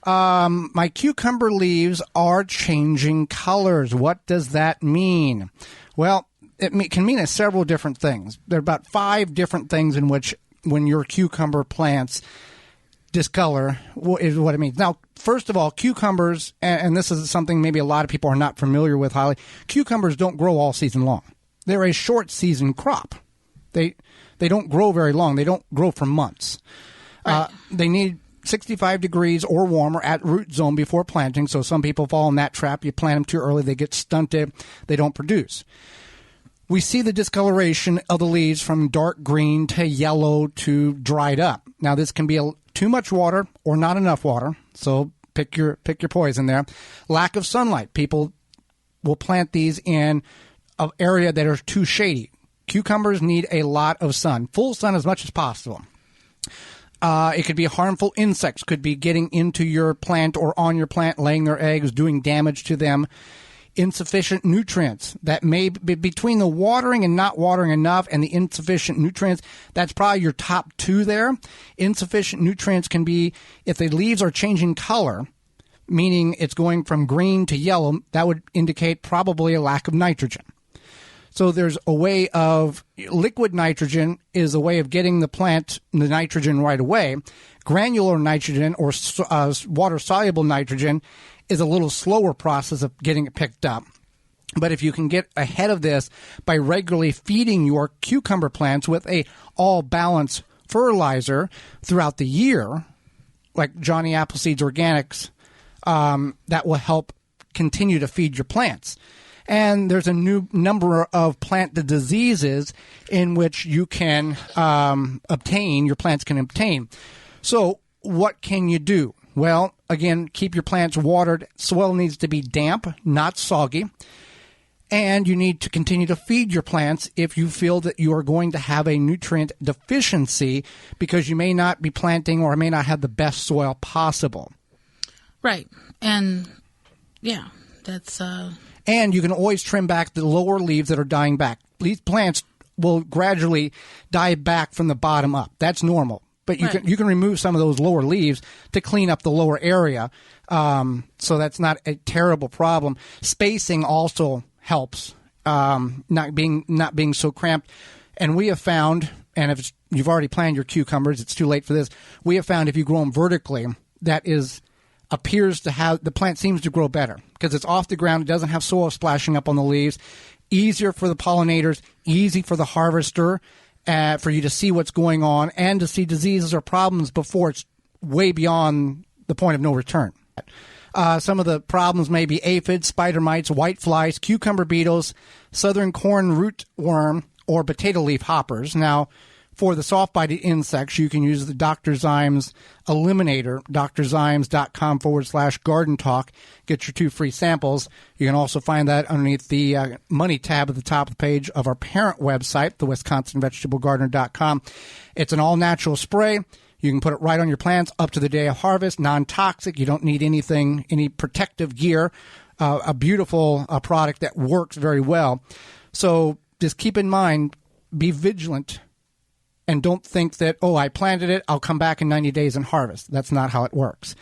My cucumber leaves are changing colors. What does that mean? Well, can mean several different things. There are about 5 different things in which when your cucumber plants discolor is what it means. Now, first of all, cucumbers, and this is something maybe a lot of people are not familiar with, Holly, cucumbers don't grow all season long. They're a short season crop. They don't grow very long. They don't grow for months. Right. They need 65 degrees or warmer at root zone before planting, so some people fall in that trap. You plant them too early, they get stunted, they don't produce. We see the discoloration of the leaves from dark green to yellow to dried up. Now, this can be too much water or not enough water, so pick your poison there. Lack of sunlight. People will plant these in an area that are too shady. Cucumbers need a lot of sun, full sun as much as possible. It could be harmful insects, could be getting into your plant or on your plant, laying their eggs, doing damage to them. Insufficient nutrients that may be between the watering and not watering enough and the insufficient nutrients. That's probably your top 2 there. Insufficient nutrients can be if the leaves are changing color, meaning it's going from green to yellow, that would indicate probably a lack of nitrogen. So there's a way of liquid nitrogen is a way of getting the plant the nitrogen right away. Granular nitrogen or water-soluble nitrogen is a little slower process of getting it picked up. But if you can get ahead of this by regularly feeding your cucumber plants with a all-balanced fertilizer throughout the year, like Johnny Appleseed's Organics, that will help continue to feed your plants. And there's a new number of plant diseases in which you can your plants can obtain. So what can you do? Well, again, keep your plants watered. Soil needs to be damp, not soggy. And you need to continue to feed your plants if you feel that you are going to have a nutrient deficiency because you may not be planting or may not have the best soil possible. Right. And, yeah, that's... And you can always trim back the lower leaves that are dying back. These plants will gradually die back from the bottom up. That's normal. But you can remove some of those lower leaves to clean up the lower area. So that's not a terrible problem. Spacing also helps, not being so cramped. And we have found, and if you've already planted your cucumbers, it's too late for this. We have found if you grow them vertically, appears to have, the plant seems to grow better because it's off the ground. It doesn't have soil splashing up on the leaves. Easier for the pollinators, easy for the harvester, for you to see what's going on and to see diseases or problems before it's way beyond the point of no return. Some of the problems may be aphids, spider mites, white flies, cucumber beetles, southern corn rootworm, or potato leaf hoppers. Now, for the soft-bodied insects, you can use the Dr. Zymes Eliminator, drzymes.com/garden talk. Get your 2 free samples. You can also find that underneath the money tab at the top of the page of our parent website, the WisconsinVegetableGardener.com. It's an all-natural spray. You can put it right on your plants up to the day of harvest, non-toxic. You don't need any protective gear. A beautiful product that works very well. So just keep in mind, be vigilant. And don't think that, I planted it, I'll come back in 90 days and harvest. That's not how it works.